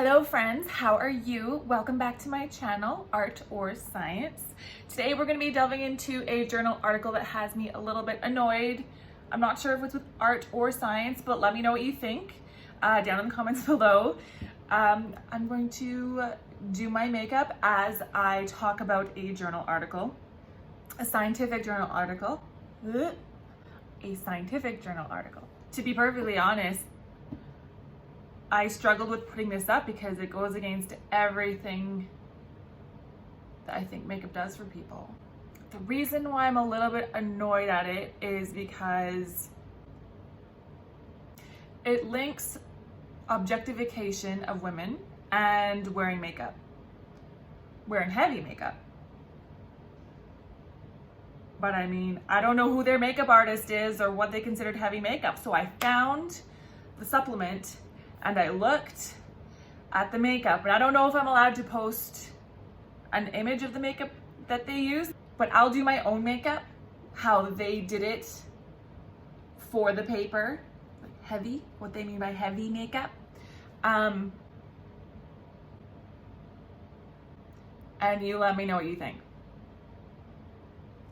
Hello friends, how are you? Welcome back to my channel, Art or Science. Today we're going to be delving into a journal article that has me a little bit annoyed. I'm not sure if it's with art or science, but let me know what you think down in the comments below. I'm going to do my makeup as I talk about a journal article, a scientific journal article, a scientific journal article. To be perfectly honest, I struggled with putting this up because it goes against everything that I think makeup does for people. The reason why I'm a little bit annoyed at it is because it links objectification of women and wearing makeup, wearing heavy makeup. But I mean, I don't know who their makeup artist is or what they considered heavy makeup. So I found the supplement and I looked at the makeup, and I don't know if I'm allowed to post an image of the makeup that they use, but I'll do my own makeup, how they did it for the paper, like heavy, what they mean by heavy makeup. And you let me know what you think.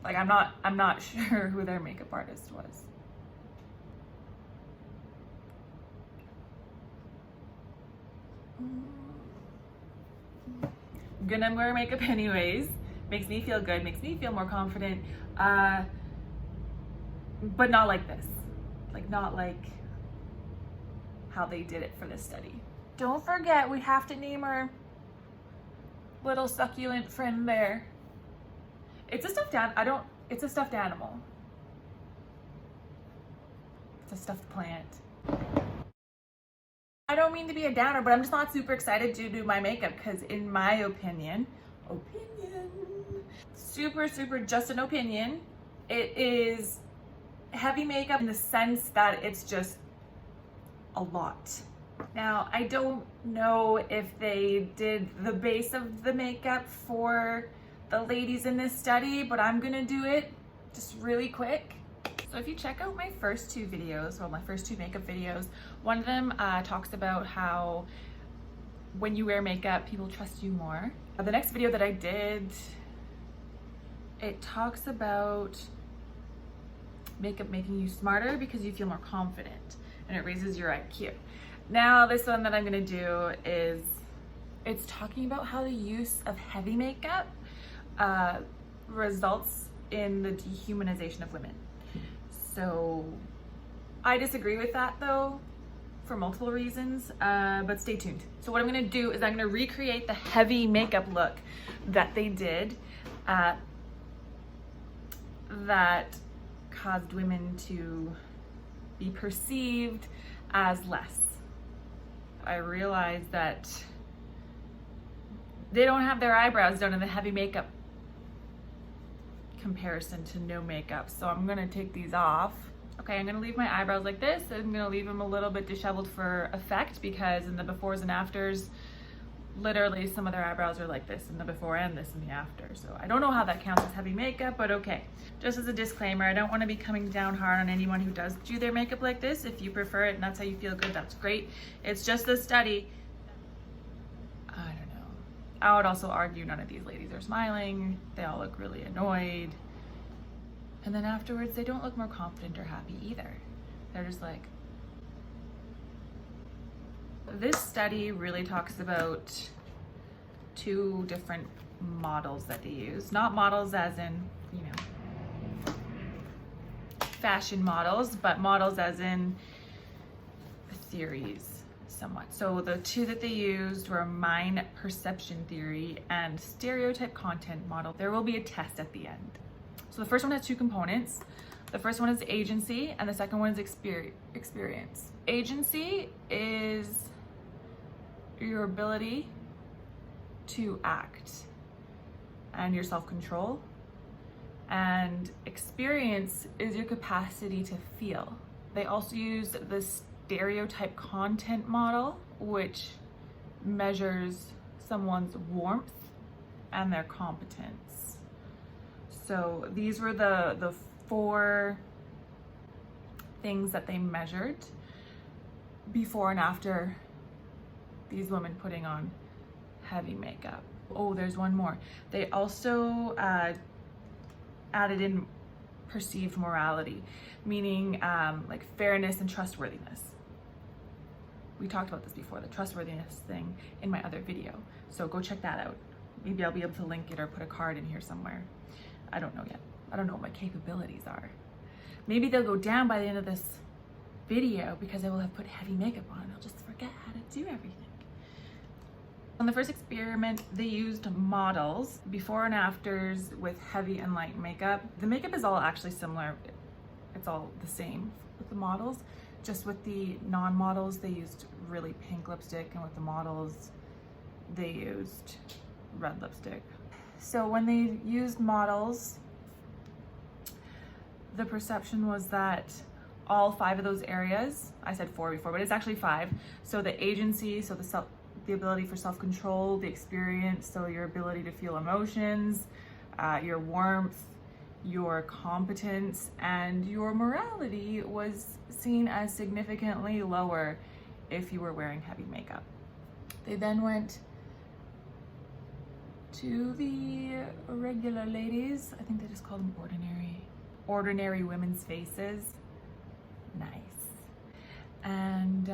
Like, I'm not sure who their makeup artist was. I'm gonna wear makeup anyways. Makes me feel good, makes me feel more confident. But not like this. Like, not like how they did it for this study. Don't forget, we have to name our little succulent friend there. It's a stuffed animal. It's a stuffed animal. It's a stuffed plant. I don't mean to be a downer, but I'm just not super excited to do my makeup because in my opinion, super just an opinion, it is heavy makeup in the sense that it's just a lot. Now, I don't know if they did the base of the makeup for the ladies in this study, but I'm gonna do it just really quick. So if you check out my first two videos, well, my first two makeup videos, one of them talks about how when you wear makeup, people trust you more. The next video that I did, it talks about makeup making you smarter because you feel more confident and it raises your IQ. Now this one that I'm gonna do is, it's talking about how the use of heavy makeup results in the dehumanization of women. So I disagree with that though, for multiple reasons, but stay tuned. So what I'm gonna do is I'm gonna recreate the heavy makeup look that they did that caused women to be perceived as less. I realized that they don't have their eyebrows done in the heavy makeup comparison to no makeup. So I'm gonna take these off. Okay, I'm gonna leave my eyebrows like this. I'm gonna leave them a little bit disheveled for effect because in the befores and afters, literally some of their eyebrows are like this in the before and this in the after. So I don't know how that counts as heavy makeup, but okay. Just as a disclaimer, I don't wanna be coming down hard on anyone who does do their makeup like this. If you prefer it and that's how you feel good, that's great. It's just a study. I don't know. I would also argue none of these ladies are smiling. They all look really annoyed. And then afterwards, they don't look more confident or happy either. They're just like, this study really talks about two different models that they use. Not models as in, you know, fashion models, but models as in theories somewhat. So the two that they used were mind perception theory and stereotype content model. There will be a test at the end. So the first one has two components. The first one is agency and the second one is experience. Agency is your ability to act and your self-control. And experience is your capacity to feel. They also used the stereotype content model, which measures someone's warmth and their competence. So these were the four things that they measured before and after these women putting on heavy makeup. Oh, there's one more. They also added in perceived morality, meaning like fairness and trustworthiness. We talked about this before, the trustworthiness thing, in my other video. So go check that out. Maybe I'll be able to link it or put a card in here somewhere. I don't know yet. I don't know what my capabilities are. Maybe they'll go down by the end of this video because I will have put heavy makeup on. I'll just forget how to do everything. On the first experiment, they used models, before and afters with heavy and light makeup. The makeup is all actually similar. It's all the same with the models. Just with the non-models, they used really pink lipstick, and with the models, they used red lipstick. So when they used models, the perception was that all 5 of those areas, I said 4 before, but it's actually 5. So the agency, so the ability for self-control, the experience, so your ability to feel emotions, your warmth, your competence, and your morality was seen as significantly lower if you were wearing heavy makeup. They then went to the regular ladies. I think they just call them ordinary women's faces. Nice. And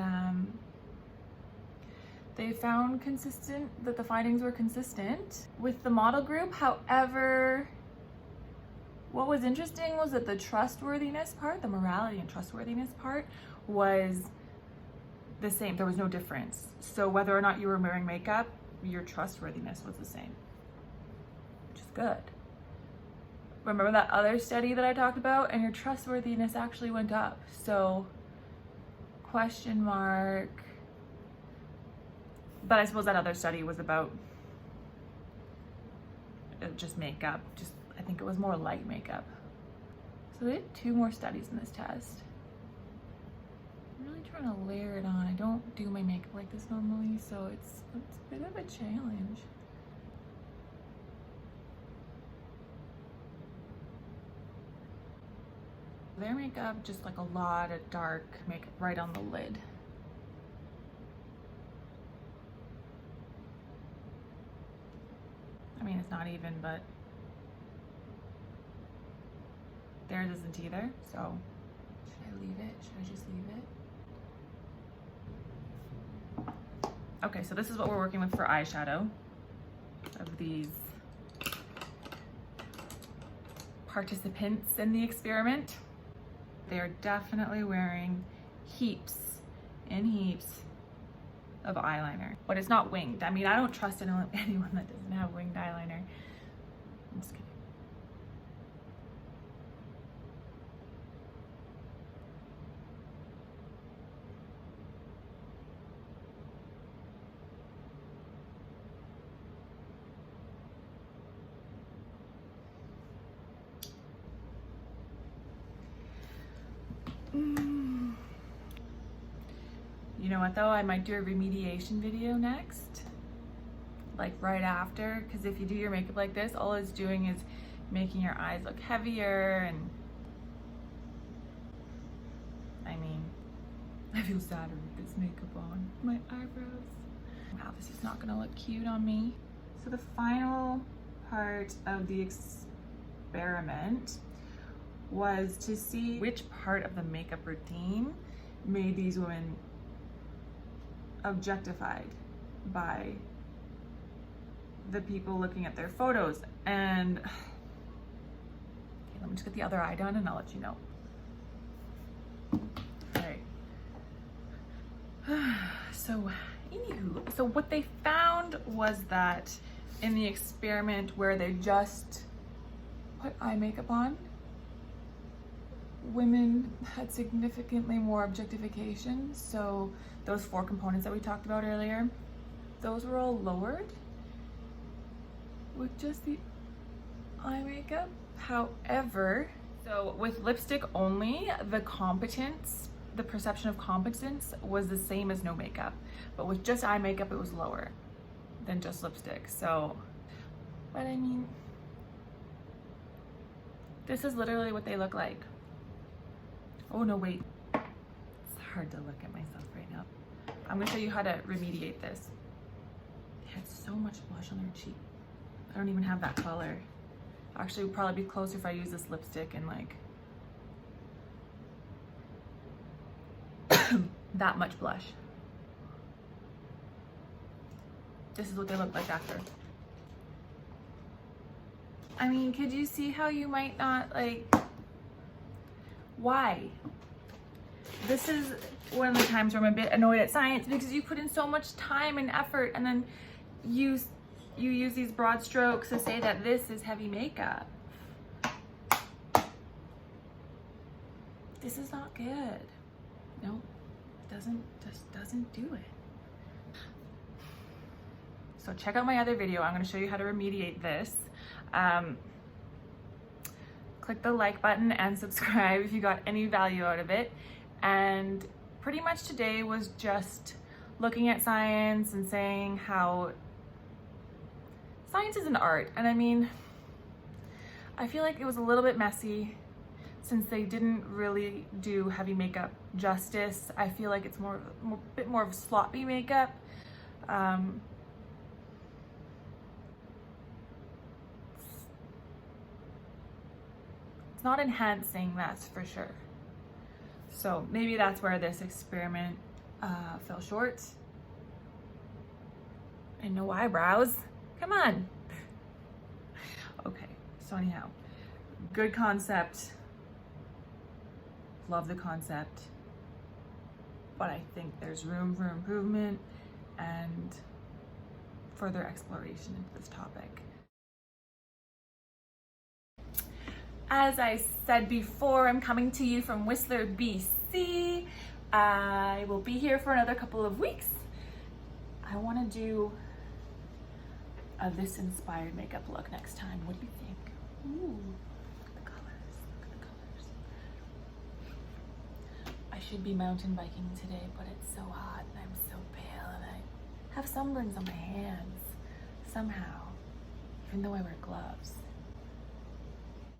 they found that the findings were consistent with the model group. However, what was interesting was that the trustworthiness part, the morality and trustworthiness part, was the same. There was no difference. So whether or not you were wearing makeup, your trustworthiness was the same, which is good. Remember that other study that I talked about? And your trustworthiness actually went up. So question mark. But I suppose that other study was about just makeup. I think it was more light makeup. So they did 2 more studies in this test. I'm really trying to layer it on. I don't do my makeup like this normally, so it's a bit of a challenge. Their makeup, just like a lot of dark makeup right on the lid. I mean, it's not even, but theirs isn't either, so should I leave it? Should I just leave it? Okay, so this is what we're working with for eyeshadow of these participants in the experiment. They are definitely wearing heaps and heaps of eyeliner, but it's not winged. I mean, I don't trust anyone that doesn't have winged eyeliner. I'm just kidding. You know what though, I might do a remediation video next, like right after, because if you do your makeup like this, all it's doing is making your eyes look heavier, and I mean, I feel sadder with this makeup on. My eyebrows. Wow, this is not gonna look cute on me. So the final part of the experiment was to see which part of the makeup routine made these women objectified by the people looking at their photos. And okay, let me just get the other eye done and I'll let you know. Alright. So anywho, so what they found was that in the experiment where they just put eye makeup on, women had significantly more objectification. So those 4 components that we talked about earlier, those were all lowered with just the eye makeup. However, so with lipstick only, the perception of competence was the same as no makeup, but with just eye makeup, it was lower than just lipstick. So, but I mean, this is literally what they look like. Oh no, wait. It's hard to look at myself right now. I'm gonna show you how to remediate this. It had so much blush on their cheek. I don't even have that color. Actually, it would probably be closer if I use this lipstick and like that much blush. This is what they look like after. I mean, could you see how you might not like, why? This is one of the times where I'm a bit annoyed at science, because you put in so much time and effort and then you use these broad strokes to say that this is heavy makeup. This is not good. No, just doesn't do it. So check out my other video. I'm going to show you how to remediate this. Click the like button and subscribe if you got any value out of it. And pretty much today was just looking at science and saying how science is an art. And I mean, I feel like it was a little bit messy since they didn't really do heavy makeup justice. I feel like it's a bit more of sloppy makeup. It's not enhancing, that's for sure. So maybe that's where this experiment fell short. And no eyebrows. Come on. Okay, so anyhow, good concept. Love the concept. But I think there's room for improvement and further exploration into this topic. As I said before, I'm coming to you from Whistler, BC. I will be here for another couple of weeks. I want to do a this inspired makeup look next time. What do you think? Ooh, look at the colors. Look at the colors. I should be mountain biking today, but it's so hot and I'm so pale and I have sunburns on my hands somehow, even though I wear gloves.